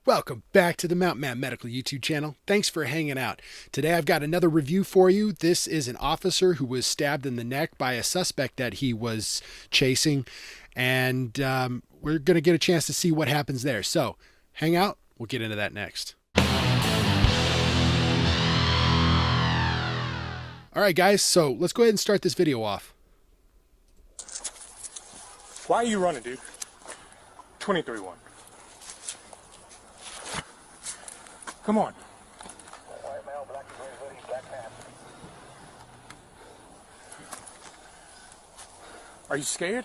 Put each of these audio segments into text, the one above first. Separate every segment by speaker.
Speaker 1: Welcome back to the Mountain Man Medical YouTube channel. Thanks for hanging out. Today I've got another review for you. This is an officer who was stabbed in the neck by a suspect that he was chasing, and we're going to get a chance to see what happens there. So hang out. We'll get into that next. All right, guys. So let's go ahead and start this video off.
Speaker 2: Why are you running, dude? 23-1. Come on. Are you scared?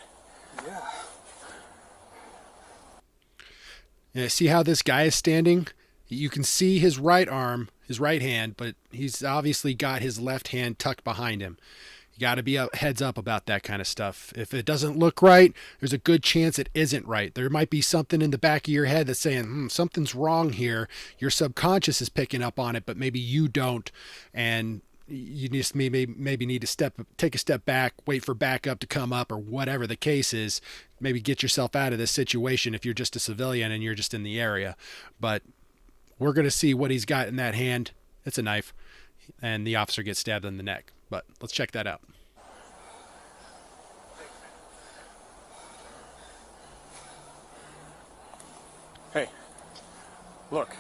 Speaker 1: Yeah, see how this guy is standing? You can see his right arm, his right hand, but he's obviously got his left hand tucked behind him. You got to be heads up about that kind of stuff. If it doesn't look right, there's a good chance it isn't right. There might be something in the back of your head that's saying, something's wrong here. Your subconscious is picking up on it, but maybe you don't. And you just maybe need to take a step back, wait for backup to come up, or whatever the case is. Maybe get yourself out of this situation if you're just a civilian and you're just in the area. But we're going to see what he's got in that hand. It's a knife. And the officer gets stabbed in the neck. But let's check that out.
Speaker 2: Hey, look,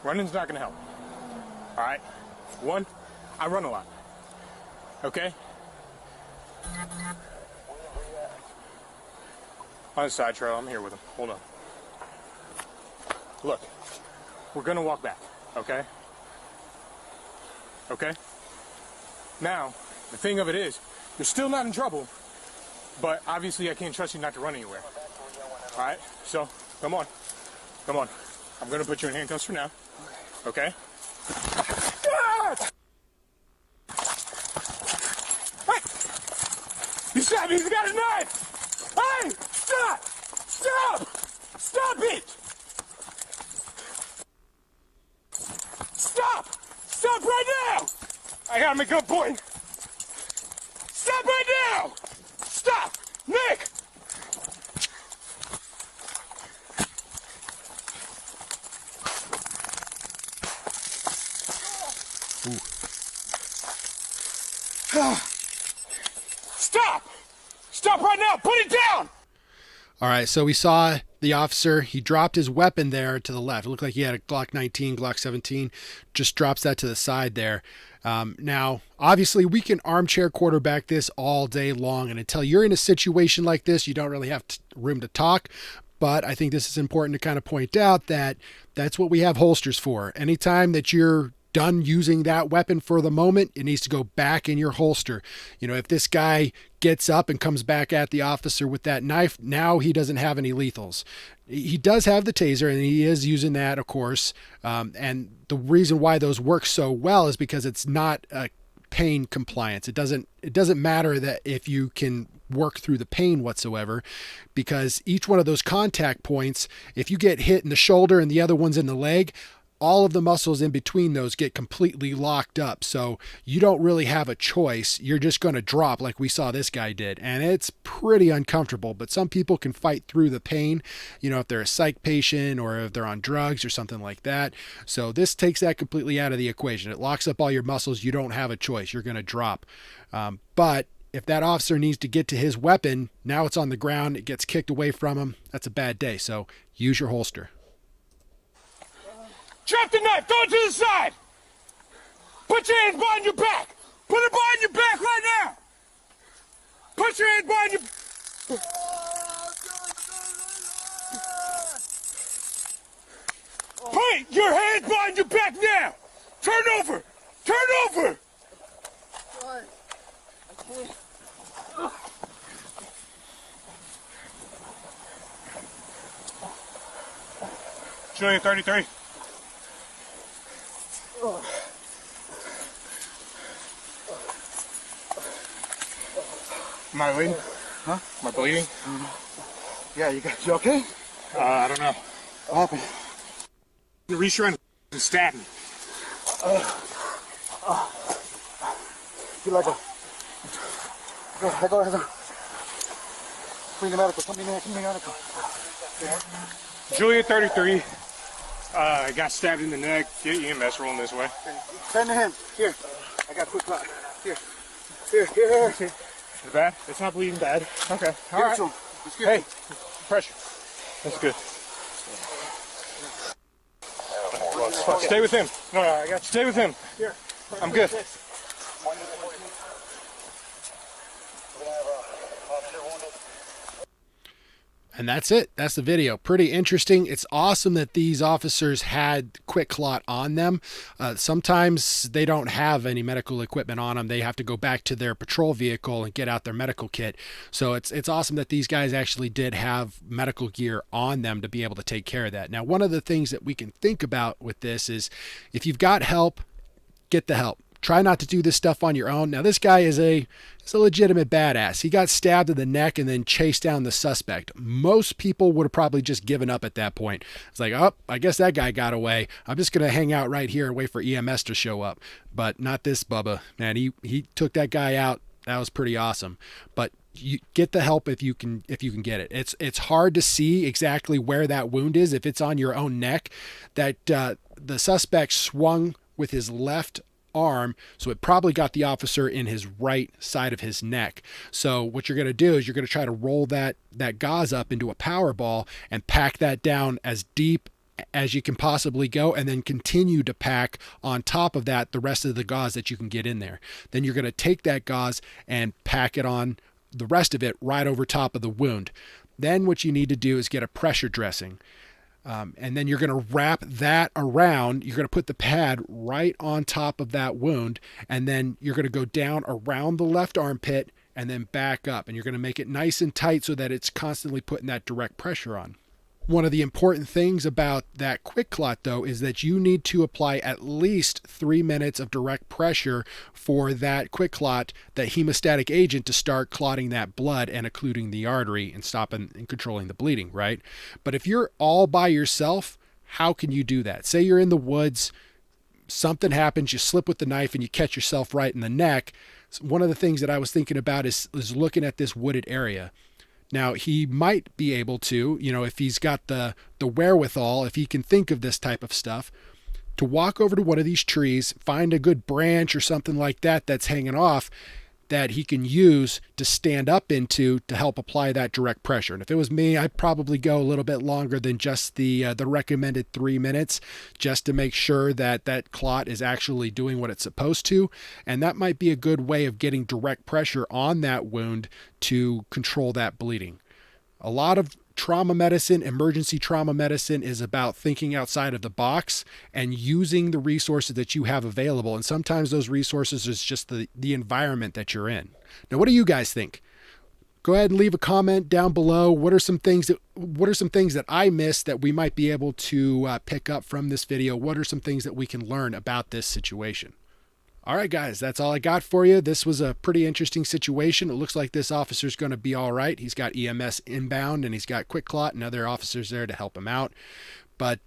Speaker 2: running's not gonna help. All right, one, I run a lot. Okay. On the side trail, I'm here with him. Hold on. Look, we're gonna walk back. Okay. Okay. Now, the thing of it is, you're still not in trouble, but obviously I can't trust you not to run anywhere. All right, so come on. Come on. I'm going to put you in handcuffs for now. Okay? Hey! You shot me. He's got a knife. Hey! Stop! Stop! Stop it! Stop! Stop right now! I got him at gunpoint. Stop right now! Stop! Nick! Stop! Stop right now! Put it down!
Speaker 1: All right, so we saw the officer. He dropped his weapon there to the left. It looked like he had a Glock 19, Glock 17. Just drops that to the side there. Now, obviously, we can armchair quarterback this all day long. And until you're in a situation like this, you don't really have room to talk. But I think this is important to kind of point out that that's what we have holsters for. Anytime that you're done using that weapon for the moment, it needs to go back in your holster. You know, if this guy gets up and comes back at the officer with that knife, now he doesn't have any lethals. He does have the taser, and he is using that, of course. And the reason why those work so well is because it's not a pain compliance. It doesn't matter that if you can work through the pain whatsoever, because each one of those contact points, if you get hit in the shoulder and the other one's in the leg, all of the muscles in between those get completely locked up. So you don't really have a choice. You're just going to drop like we saw this guy did. And it's pretty uncomfortable, but some people can fight through the pain, you know, if they're a psych patient or if they're on drugs or something like that. So this takes that completely out of the equation. It locks up all your muscles. You don't have a choice. You're going to drop. But if that officer needs to get to his weapon, now it's on the ground, it gets kicked away from him. That's a bad day. So use your holster.
Speaker 2: Drop the knife! Throw it to the side! Put your hands behind your back! Put it behind your back right now! Put your hands behind your... Put your hands behind your back now! Turn over! Turn over! Show you 33. Am I bleeding?
Speaker 3: Huh?
Speaker 2: Am I bleeding?
Speaker 3: Yeah, you okay?
Speaker 2: I don't know.
Speaker 3: What happened?
Speaker 2: You reached around and stabbed me.
Speaker 3: Feel like a... Go ahead. Bring the medical. Come in here. Come in the medical.
Speaker 2: Julia 33 got stabbed in the neck. Get EMS rolling this way.
Speaker 3: Send to him. Here. I got QuikClot. Here. Here.
Speaker 2: Is it bad? It's not bleeding bad. Okay. All
Speaker 3: Give
Speaker 2: right.
Speaker 3: it to him. Just give
Speaker 2: Hey,
Speaker 3: it.
Speaker 2: pressure. That's good. Stay with him. No, I got you. Stay with him.
Speaker 3: Here.
Speaker 2: I'm good.
Speaker 1: And that's it. That's the video. Pretty interesting. It's awesome that these officers had QuikClot on them. Sometimes they don't have any medical equipment on them. They have to go back to their patrol vehicle and get out their medical kit. So it's awesome that these guys actually did have medical gear on them to be able to take care of that. Now, one of the things that we can think about with this is if you've got help, get the help. Try not to do this stuff on your own. Now, this guy is a legitimate badass. He got stabbed in the neck and then chased down the suspect. Most people would have probably just given up at that point. It's like, oh, I guess that guy got away. I'm just going to hang out right here and wait for EMS to show up. But not this Bubba. Man, he took that guy out. That was pretty awesome. But you get the help if you can get it. It's hard to see exactly where that wound is if it's on your own neck. That the suspect swung with his left arm, so it probably got the officer in his right side of his neck. So what you're going to do is you're going to try to roll that gauze up into a power ball and pack that down as deep as you can possibly go, and then continue to pack on top of that the rest of the gauze that you can get in there. Then you're going to take that gauze and pack it on the rest of it right over top of the wound. Then what you need to do is get a pressure dressing. And then you're going to wrap that around. You're going to put the pad right on top of that wound. And then you're going to go down around the left armpit and then back up. And you're going to make it nice and tight so that it's constantly putting that direct pressure on. One of the important things about that QuikClot, though, is that you need to apply at least 3 minutes of direct pressure for that QuikClot, that hemostatic agent, to start clotting that blood and occluding the artery and stopping and controlling the bleeding, right? But if you're all by yourself, how can you do that? Say you're in the woods, something happens, you slip with the knife and you catch yourself right in the neck. One of the things that I was thinking about is looking at this wooded area. Now, he might be able to, if he's got the wherewithal, if he can think of this type of stuff, to walk over to one of these trees, find a good branch or something like that that's hanging off that he can use to stand up into to help apply that direct pressure. And if it was me, I'd probably go a little bit longer than just the recommended 3 minutes, just to make sure that that clot is actually doing what it's supposed to. And that might be a good way of getting direct pressure on that wound to control that bleeding. A lot of trauma medicine, emergency trauma medicine, is about thinking outside of the box and using the resources that you have available. And sometimes those resources is just the environment that you're in. Now, what do you guys think? Go ahead and leave a comment down below. What are some things that I missed that we might be able to pick up from this video? What are some things that we can learn about this situation? All right, guys, that's all I got for you. This was a pretty interesting situation. It looks like this officer's going to be all right. He's got EMS inbound and he's got QuikClot and other officers there to help him out. But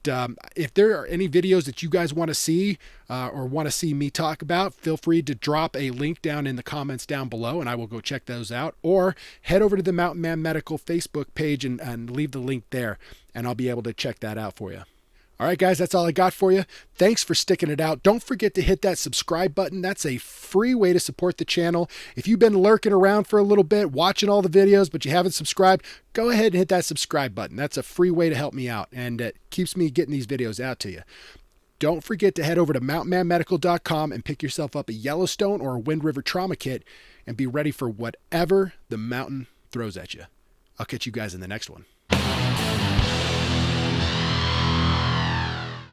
Speaker 1: if there are any videos that you guys want to see or want to see me talk about, feel free to drop a link down in the comments down below and I will go check those out. Or head over to the Mountain Man Medical Facebook page and leave the link there and I'll be able to check that out for you. All right, guys, that's all I got for you. Thanks for sticking it out. Don't forget to hit that subscribe button. That's a free way to support the channel. If you've been lurking around for a little bit, watching all the videos, but you haven't subscribed, go ahead and hit that subscribe button. That's a free way to help me out, and it keeps me getting these videos out to you. Don't forget to head over to mountainmanmedical.com and pick yourself up a Yellowstone or a Wind River trauma kit and be ready for whatever the mountain throws at you. I'll catch you guys in the next one.